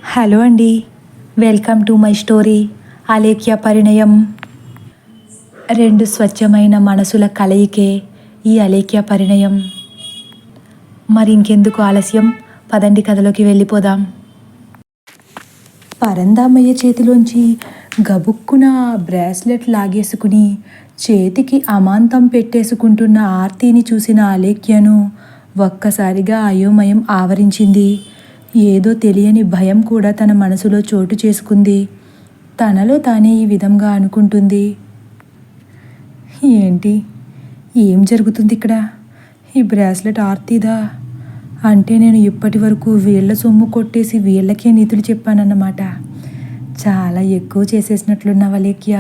Hello అండి, welcome to my story Alekhya Parinayam. రెండు స్వచ్ఛమైన మనసుల కలయికే ఈ అలేఖ్య పరిణయం. మరి ఇంకెందుకు ఆలస్యం, పదండి కథలోకి వెళ్ళిపోదాం. పరందామయ్య చేతిలోంచి గబుక్కున బ్రాస్లెట్ లాగేసుకుని చేతికి అమాంతం పెట్టేసుకుంటున్న ఆర్తిని చూసిన అలేఖ్యను ఒక్కసారిగా అయోమయం ఆవరించింది. ఏదో తెలియని భయం కూడా తన మనసులో చోటు చేసుకుంది. తనలో తానే ఈ విధంగా అనుకుంటుంది, ఏంటి, ఏం జరుగుతుంది ఇక్కడ? ఈ బ్రాస్లెట్ ఆర్తిదా? అంటే నేను ఇప్పటి వరకు వీళ్ళ సొమ్ము కొట్టేసి వీళ్ళకే నీతులు చెప్పానన్నమాట. చాలా ఎక్కువ చేసేసినట్లున్నావు అలేఖ్య.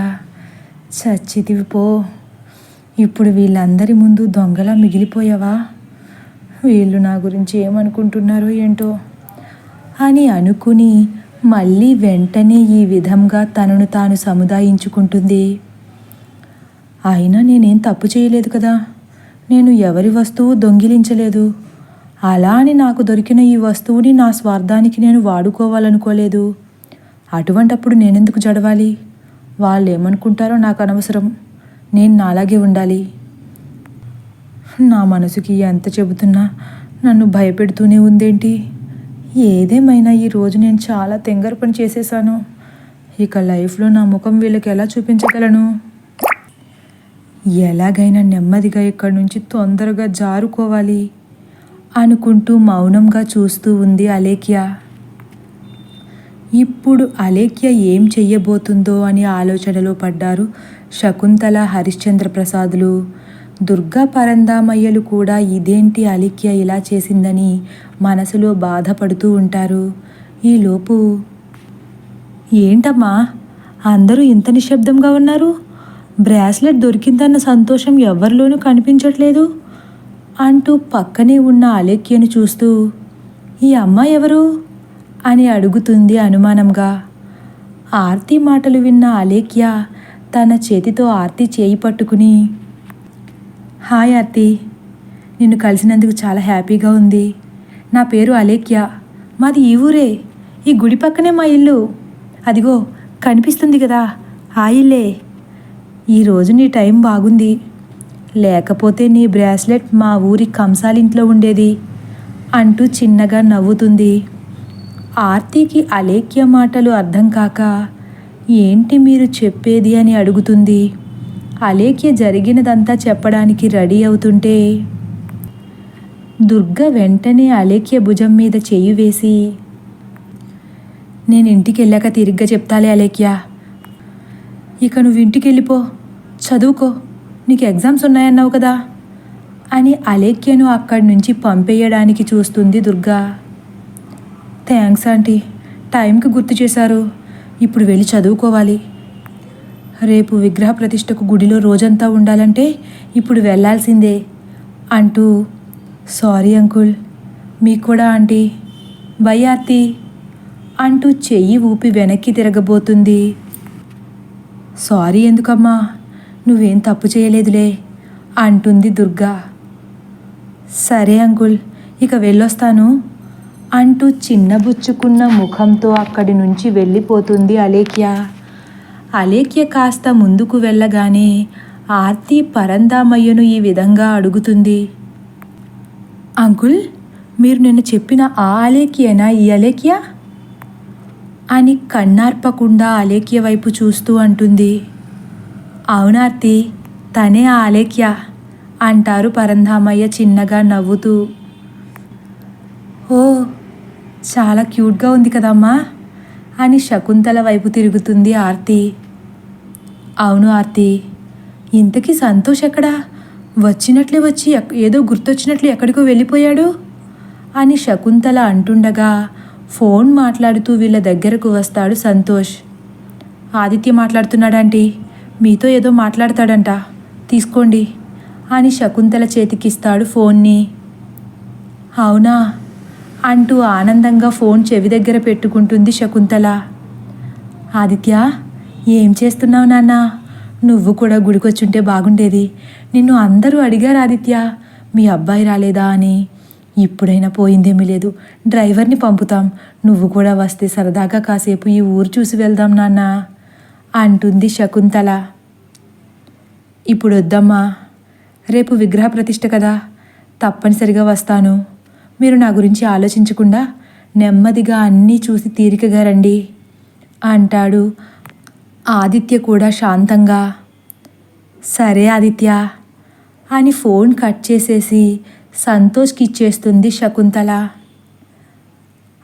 చచ్చితివి పో. ఇప్పుడు వీళ్ళందరి ముందు దొంగలా మిగిలిపోయావా? వీళ్ళు నా గురించి ఏమనుకుంటున్నారో ఏంటో అని అనుకుని మళ్ళీ వెంటనే ఈ విధంగా తనను తాను సముదాయించుకుంటుంది. అయినా నేనేం తప్పు చేయలేదు కదా, నేను ఎవరి వస్తువు దొంగిలించలేదు. అలా అని నాకు దొరికిన ఈ వస్తువుని నా స్వార్థానికి నేను వాడుకోవాలనుకోలేదు. అటువంటప్పుడు నేనెందుకు జడవాలి? వాళ్ళు ఏమనుకుంటారో నాకు అనవసరం. నేను నాలాగే ఉండాలి. నా మనసుకి ఎంత చెబుతున్నా నన్ను భయపెడుతూనే ఉందేంటి? ఏదేమైనా ఈరోజు నేను చాలా తెంగర పని చేసేసాను. ఇక లైఫ్లో నా ముఖం వీళ్ళకి ఎలా చూపించగలను? ఎలాగైనా నెమ్మదిగా ఇక్కడి నుంచి తొందరగా జారుకోవాలి అనుకుంటూ మౌనంగా చూస్తూ ఉంది అలేఖ్య. ఇప్పుడు అలేఖ్య ఏం చెయ్యబోతుందో అని ఆలోచనలో పడ్డారు శకుంతల, హరిశ్చంద్ర ప్రసాదులు. దుర్గా, పరందామయ్యలు కూడా ఇదేంటి అలేఖ్య ఇలా చేసిందని మనసులో బాధపడుతూ ఉంటారు. ఈలోపు, ఏంటమ్మా అందరూ ఇంత నిశ్శబ్దంగా ఉన్నారు? బ్రాస్లెట్ దొరికిందన్న సంతోషం ఎవరిలోనూ కనిపించట్లేదు అంటూ పక్కనే ఉన్న అలేఖ్యను చూస్తూ, ఈ అమ్మాయి ఎవరు అని అడుగుతుంది అనుమానంగా. ఆర్తి మాటలు విన్న అలేఖ్య తన చేతితో ఆర్తి చేయి పట్టుకుని, హాయ్ ఆర్తి, నిన్ను కలిసినందుకు చాలా హ్యాపీగా ఉంది. నా పేరు అలేఖ్య. మాది ఈ ఊరే, ఈ గుడి పక్కనే మా ఇల్లు. అదిగో కనిపిస్తుంది కదా, ఆ ఇల్లే. ఈరోజు నీ టైం బాగుంది, లేకపోతే నీ బ్రాస్లెట్ మా ఊరి కంసాలింట్లో ఉండేది అంటూ చిన్నగా నవ్వుతుంది. ఆర్తికి అలేఖ్య మాటలు అర్థం కాక, ఏంటి మీరు చెప్పేది అని అడుగుతుంది. అలేఖ్య జరిగినదంతా చెప్పడానికి రెడీ అవుతుంటే దుర్గ వెంటనే అలేఖ్య భుజం మీద చెయ్యి వేసి, నేను ఇంటికి వెళ్ళాక తిరిగ్గా చెప్తాలే అలేఖ్య. ఇక నువ్వు ఇంటికి వెళ్ళిపో, చదువుకో, నీకు ఎగ్జామ్స్ ఉన్నాయన్నావు కదా అని అలేఖ్యను అక్కడి నుంచి పంపేయడానికి చూస్తుంది దుర్గా. థ్యాంక్స్ ఆంటీ, టైంకి గుర్తు చేశారు. ఇప్పుడు వెళ్ళి చదువుకోవాలి. రేపు విగ్రహ ప్రతిష్టకు గుడిలో రోజంతా ఉండాలంటే ఇప్పుడు వెళ్ళాల్సిందే అంటూ, సారీ అంకుల్, మీకు కూడా ఆంటీ, బై ఆర్తి అంటూ చెయ్యి ఊపి వెనక్కి తిరగబోతుంది. సారీ ఎందుకమ్మా, నువ్వేం తప్పు చేయలేదులే అంటుంది దుర్గా. సరే అంకుల్, ఇక వెళ్ళొస్తాను అంటూ చిన్నబుచ్చుకున్న ముఖంతో అక్కడి నుంచి వెళ్ళిపోతుంది అలేఖ్య. అలేఖ్య కాస్త ముందుకు వెళ్ళగానే ఆర్తి పరందామయ్యను ఈ విధంగా అడుగుతుంది, అంకుల్, మీరు నిన్న చెప్పిన ఆ అలేఖ్యేనా ఈ అలేఖ్య అని కన్నార్పకుండా అలేఖ్య వైపు చూస్తూ అంటుంది. అవునార్తి, తనే ఆ అలేఖ్య అంటారు పరంధామయ్య చిన్నగా నవ్వుతూ. ఓ, చాలా క్యూట్గా ఉంది కదమ్మా అని శకుంతల వైపు తిరుగుతుంది ఆర్తి. అవును ఆర్తి, ఇంతకీ సంతోష్ ఎక్కడా? వచ్చినట్లే వచ్చి ఏదో గుర్తొచ్చినట్లు ఎక్కడికో వెళ్ళిపోయాడు అని శకుంతల అంటుండగా ఫోన్ మాట్లాడుతూ వీళ్ళ దగ్గరకు వస్తాడు సంతోష్. ఆదిత్య మాట్లాడుతున్నాడంటీ, మీతో ఏదో మాట్లాడతాడంట, తీసుకోండి అని శకుంతల చేతికిస్తాడు ఫోన్ని. అవునా అంటూ ఆనందంగా ఫోన్ చెవి దగ్గర పెట్టుకుంటుంది శకుంతల. ఆదిత్య, ఏం చేస్తున్నావు నాన్న? నువ్వు కూడా గుడికొచ్చుంటే బాగుండేది. నిన్ను అందరూ అడిగారు ఆదిత్య, మీ అబ్బాయి రాలేదా అని. ఇప్పుడైనా పోయిందేమీ లేదు. డ్రైవర్ని పంపుతాం. నువ్వు కూడా వస్తే సరదాగా కాసేపు ఈ ఊరు చూసి వెళ్దాం నాన్న అంటుంది శకుంతల. ఇప్పుడు వద్దమ్మా, రేపు విగ్రహ ప్రతిష్ఠ కదా, తప్పనిసరిగా వస్తాను. మీరు నా గురించి ఆలోచించకుండా నెమ్మదిగా అన్నీ చూసి తీరికగా రండి అంటాడు. ఆదిత్య కూడా శాంతంగా సరే ఆదిత్య అని ఫోన్ కట్ చేసేసి సంతోష్కి ఇచ్చేస్తుంది శకుంతల.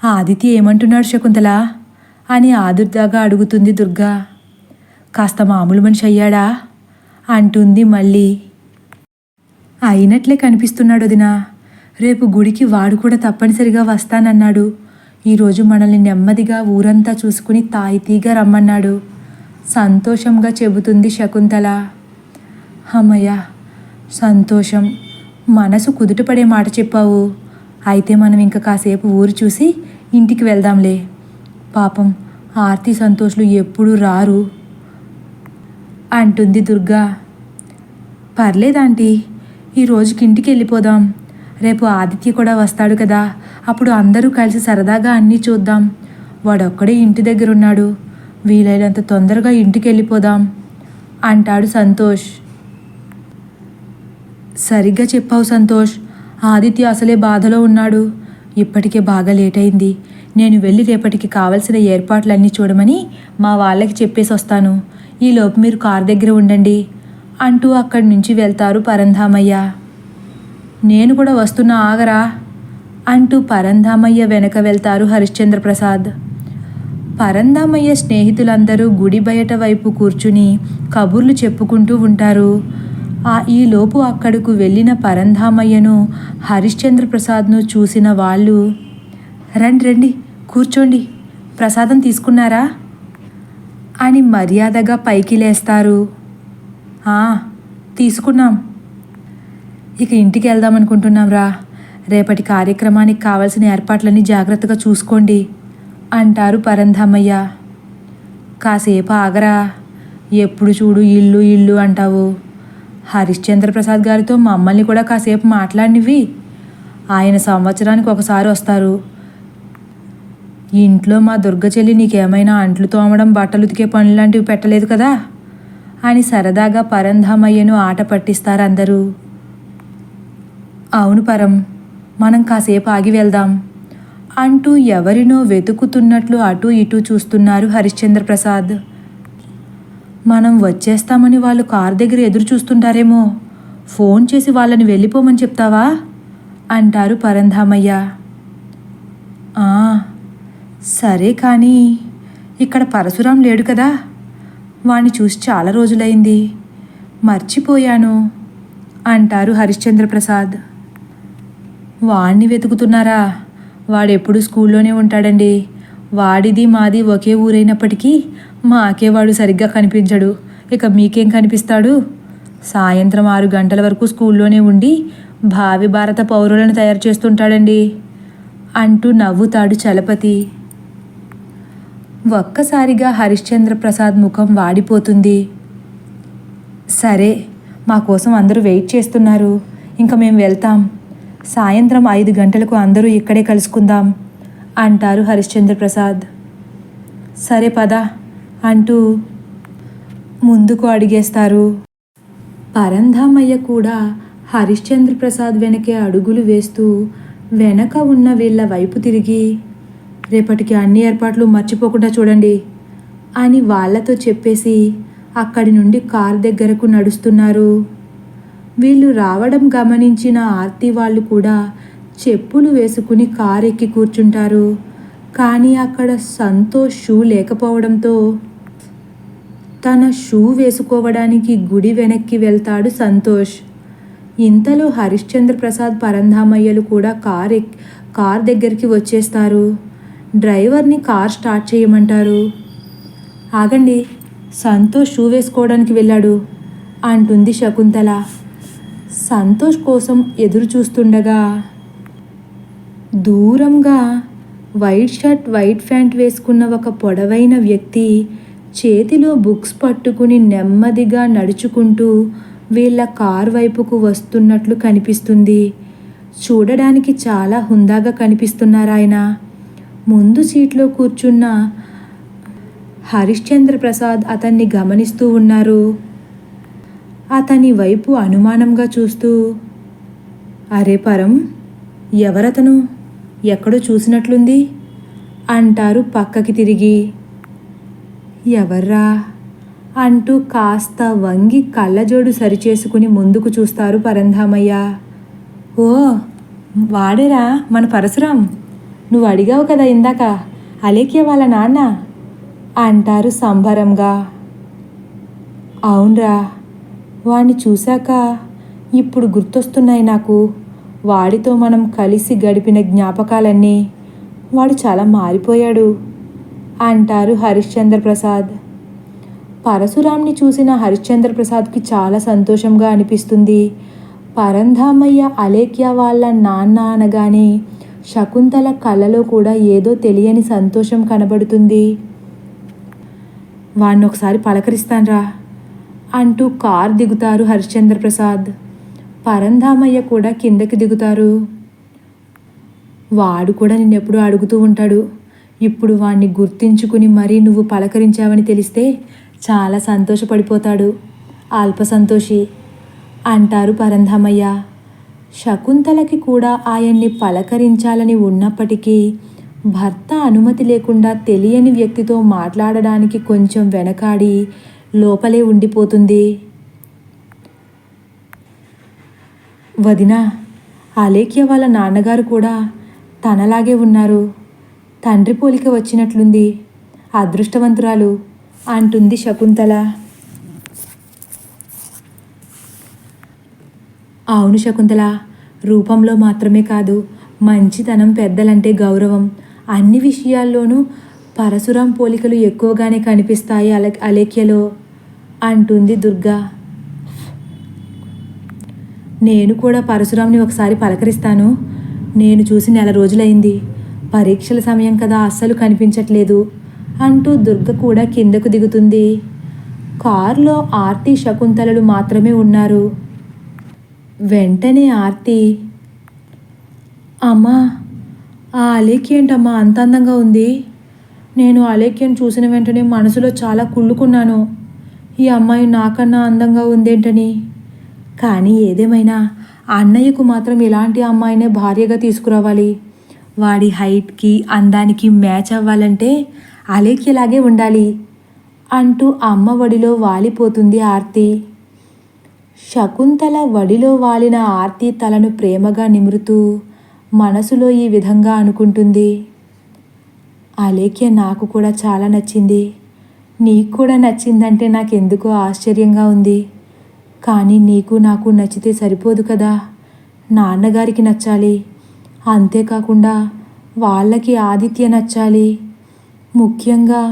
ఆదిత్య ఏమంటున్నాడు శకుంతల అని ఆదుర్దాగా అడుగుతుంది దుర్గా. కాస్త మామూలు మనిషి అయ్యాడా అంటుంది మళ్ళీ. అయినట్లే కనిపిస్తున్నాడు వదినా. రేపు గుడికి వాడు కూడా తప్పనిసరిగా వస్తానన్నాడు. ఈరోజు మనల్ని నెమ్మదిగా ఊరంతా చూసుకుని తాయితీగా రమ్మన్నాడు సంతోషంగా చెబుతుంది శకుంతల. అమ్మయ్య, సంతోషం. మనసు కుదుటపడే మాట చెప్పావు. అయితే మనం ఇంకా కాసేపు ఊరు చూసి ఇంటికి వెళ్దాంలే. పాపం ఆర్తి సంతోష్లు ఎప్పుడూ రారు అంటుంది దుర్గా. పర్లేదాంటీ, ఈ రోజుకి ఇంటికి వెళ్ళిపోదాం. రేపు ఆదిత్య కూడా వస్తాడు కదా, అప్పుడు అందరూ కలిసి సరదాగా అన్నీ చూద్దాం. వాడొక్కడే ఇంటి దగ్గర ఉన్నాడు. వీలైనంత తొందరగా ఇంటికి వెళ్ళిపోదాం అంటాడు సంతోష్. సరిగ్గా చెప్పావు సంతోష్. ఆదిత్య అసలే బాధలో ఉన్నాడు. ఇప్పటికే బాగా లేట్ అయింది. నేను వెళ్ళి రేపటికి కావలసిన ఏర్పాట్లన్నీ చూడమని మా వాళ్ళకి చెప్పేసి వస్తాను. ఈలోపు మీరు కారు దగ్గర ఉండండి అంటూ అక్కడి నుంచి వెళ్తారు పరంధామయ్య. నేను కూడా వస్తున్నా, ఆగరా అంటూ పరంధామయ్య వెనక వెళ్తారు హరిశ్చంద్ర ప్రసాద్. పరంధామయ్య స్నేహితులందరూ గుడి బయట వైపు కూర్చుని కబుర్లు చెప్పుకుంటూ ఉంటారు. ఈలోపు అక్కడకు వెళ్ళిన పరంధామయ్యను హరిశ్చంద్ర ప్రసాద్ను చూసిన వాళ్ళు, రండి రండి కూర్చోండి, ప్రసాదం తీసుకున్నారా అని మర్యాదగా పైకి లేస్తారు. తీసుకున్నాం. ఇక ఇంటికి వెళ్దామనుకుంటున్నాం రా. రేపటి కార్యక్రమానికి కావలసిన ఏర్పాట్లన్నీ జాగ్రత్తగా చూసుకోండి అంటారు పరంధామయ్య. కాసేపు ఆగరా, ఎప్పుడు చూడు ఇల్లు ఇల్లు అంటావు. హరిశ్చంద్ర ప్రసాద్ గారితో మమ్మల్ని కూడా కాసేపు మాట్లాడినివి. ఆయన సంవత్సరానికి ఒకసారి వస్తారు. ఇంట్లో మా దుర్గ చెల్లి నీకేమైనా అంట్లు తోమడం, బట్టలు ఉతికే పనులు లాంటివి పెట్టలేదు కదా అని సరదాగా పరంధామయ్యను ఆట పట్టిస్తారు అందరూ. అవును పరం, మనం కాసేపు ఆగి వెళ్దాం అంటూ ఎవరినో వెతుకుతున్నట్లు అటూ ఇటూ చూస్తున్నారు హరిశ్చంద్ర ప్రసాద్. మనం వచ్చేస్తామని వాళ్ళు కారు దగ్గర ఎదురు చూస్తుంటారేమో. ఫోన్ చేసి వాళ్ళని వెళ్ళిపోమని చెప్తావా అంటారు పరంధామయ్య. సరే కానీ ఇక్కడ పరశురాం లేడు కదా, వాణ్ణి చూసి చాలా రోజులైంది, మర్చిపోయాను అంటారు హరిశ్చంద్ర ప్రసాద్. వాణ్ణి వెతుకుతున్నారా? వాడెప్పుడు స్కూల్లోనే ఉంటాడండి. వాడిది మాది ఒకే ఊరైనప్పటికీ మాకే వాడు సరిగ్గా కనిపించడు. ఇక మీకేం కనిపిస్తాడు? సాయంత్రం 6 గంటల వరకు స్కూల్లోనే ఉండి భావి భారత పౌరులను తయారు చేస్తుంటాడండి అంటూ నవ్వుతాడు చలపతి. ఒక్కసారిగా హరిశ్చంద్ర ప్రసాద్ ముఖం వాడిపోతుంది. సరే, మా కోసం అందరూ వెయిట్ చేస్తున్నారు. ఇంకా మేము వెళ్తాం. సాయంత్రం 5 గంటలకు అందరూ ఇక్కడే కలుసుకుందాం అంటారు హరిశ్చంద్ర ప్రసాద్. సరే పద అంటూ ముందుకు అడిగేస్తారు. పరంధామయ్య కూడా హరిశ్చంద్ర ప్రసాద్ వెనకే అడుగులు వేస్తూ వెనక ఉన్న వీళ్ళ వైపు తిరిగి, రేపటికి అన్ని ఏర్పాట్లు మర్చిపోకుండా చూడండి అని వాళ్ళతో చెప్పేసి అక్కడి నుండి కార్ దగ్గరకు నడుస్తున్నారు. వీళ్ళు రావడం గమనించిన ఆర్తి వాళ్ళు కూడా చెప్పులు వేసుకుని కారు ఎక్కి కూర్చుంటారు. కానీ అక్కడ సంతోష్ షూ లేకపోవడంతో తన షూ వేసుకోవడానికి గుడి వెనక్కి వెళ్తాడు సంతోష్. ఇంతలో హరిశ్చంద్ర ప్రసాద్ పరంధామయ్యలు కూడా కార్ దగ్గరికి వచ్చేస్తారు. డ్రైవర్ని కార్ స్టార్ట్ చేయమంటారు. ఆగండి, సంతోష్ షూ వేసుకోవడానికి వెళ్ళాడు అంటుంది శకుంతల. సంతోష్ కోసం ఎదురు చూస్తుండగా దూరంగా వైట్ షర్ట్ వైట్ ప్యాంట్ వేసుకున్న ఒక పొడవైన వ్యక్తి చేతిలో బుక్స్ పట్టుకుని నెమ్మదిగా నడుచుకుంటూ వీళ్ళ కార్ వైపుకు వస్తున్నట్లు కనిపిస్తుంది. చూడడానికి చాలా హుందాగా కనిపిస్తున్నారాయన. ముందు సీట్లో కూర్చున్న హరిశ్చంద్ర ప్రసాద్ అతన్ని గమనిస్తూ ఉన్నారు. అతని వైపు అనుమానంగా చూస్తూ, అరే పరం, ఎవరతను? ఎక్కడో చూసినట్లుంది అంటారు పక్కకి తిరిగి. ఎవర్రా అంటూ కాస్త వంగి కళ్ళజోడు సరిచేసుకుని ముందుకు చూస్తారు పరంధామయ్య. ఓ, వాడేరా మన పరశురాం. నువ్వు అడిగావు కదా ఇందాక, అలేఖ్య వాళ్ళ నాన్న అంటారు సంబరంగా. అవునరా, వాణ్ణి చూశాక ఇప్పుడు గుర్తొస్తున్నాయి నాకు. వాడితో మనం కలిసి గడిపిన జ్ఞాపకాలన్నీ. వాడు చాలా మారిపోయాడు అంటారు హరిశ్చంద్ర ప్రసాద్. పరశురాంని చూసిన హరిశ్చంద్ర ప్రసాద్కి చాలా సంతోషంగా అనిపిస్తుంది. పరంధామయ్య అలేఖ్య వాళ్ళ నాన్న అనగానే శకుంతల కళ్ళలో కూడా ఏదో తెలియని సంతోషం కనబడుతుంది. వాణ్ణి ఒకసారి పలకరిస్తాన్రా అంటూ కార్ దిగుతారు హరిశ్చంద్ర ప్రసాద్. పరంధామయ్య కూడా కిందకి దిగుతారు. వాడు కూడా నిన్నెప్పుడూ అడుగుతూ ఉంటాడు. ఇప్పుడు వాణ్ణి గుర్తించుకుని మరీ నువ్వు పలకరించావని తెలిస్తే చాలా సంతోషపడిపోతాడు. అల్ప సంతోషి అంటారు పరంధామయ్య. శకుంతలకి కూడా ఆయన్ని పలకరించాలని ఉన్నప్పటికీ భర్త అనుమతి లేకుండా తెలియని వ్యక్తితో మాట్లాడడానికి కొంచెం వెనకాడి లోపలే ఉండిపోతుంది. వదినా, అలేఖ్య వాళ్ళ నాన్నగారు కూడా తనలాగే ఉన్నారు. తండ్రి పోలిక వచ్చినట్లుంది. అదృష్టవంతురాలు అంటుంది శకుంతల. అవును శకుంతల, రూపంలో మాత్రమే కాదు, మంచితనం, పెద్దలంటే గౌరవం, అన్ని విషయాల్లోనూ పరశురాం పోలికలు ఎక్కువగానే కనిపిస్తాయి అలేఖ్యలో అంటుంది దుర్గా. నేను కూడా పరశురాంని ఒకసారి పలకరిస్తాను. నేను చూసి నెల రోజులైంది. పరీక్షల సమయం కదా, అస్సలు కనిపించట్లేదు అంటూ దుర్గ కూడా కిందకు దిగుతుంది. కారులో ఆర్తి, శకుంతలలు మాత్రమే ఉన్నారు. వెంటనే ఆర్తి, అమ్మా, ఆ అలేఖ్య ఏంటమ్మా అంత అందంగా ఉంది? నేను అలేఖ్యను చూసిన వెంటనే మనసులో చాలా కుళ్ళుకున్నాను. ఈ అమ్మాయి నాకన్నా అందంగా ఉందేంటని. కానీ ఏదేమైనా అన్నయ్యకు మాత్రం ఇలాంటి అమ్మాయినే భార్యగా తీసుకురావాలి. వాడి హైట్కి, అందానికి మ్యాచ్ అవ్వాలంటే అలేఖ్యలాగే ఉండాలి అంటూ అమ్మ వడిలో వాలిపోతుంది ఆర్తి. శకుంతల వడిలో వాలిన ఆర్తి తలను ప్రేమగా నిమురుతూ మనసులో ఈ విధంగా అనుకుంటుంది. అలేఖ్య నాకు కూడా చాలా నచ్చింది. నీకు కూడా నచ్చిందంటే నాకెందుకో ఆశ్చర్యంగా ఉంది. కానీ నీకు నాకు నచ్చితే సరిపోదు కదా, నాన్నగారికి నచ్చాలి. అంతేకాకుండా వాళ్ళకి ఆదిత్య నచ్చాలి. ముఖ్యంగా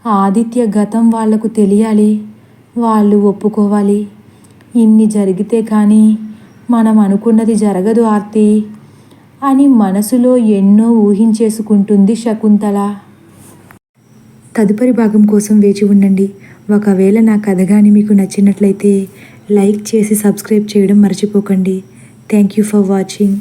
ఆదిత్య గతం వాళ్లకు తెలియాలి. వాళ్ళు ఒప్పుకోవాలి. ఇన్ని జరిగితే కానీ మనం అనుకున్నది జరగదు ఆర్తి అని మనసులో ఎన్నో ఊహించేసుకుంటుంది శకుంతల. తదుపరి భాగం కోసం వేచి ఉండండి. ఒకవేళ నా కథ కానీ మీకు నచ్చినట్లయితే లైక్ చేసి సబ్స్క్రైబ్ చేయడం మర్చిపోకండి. Thank you for watching.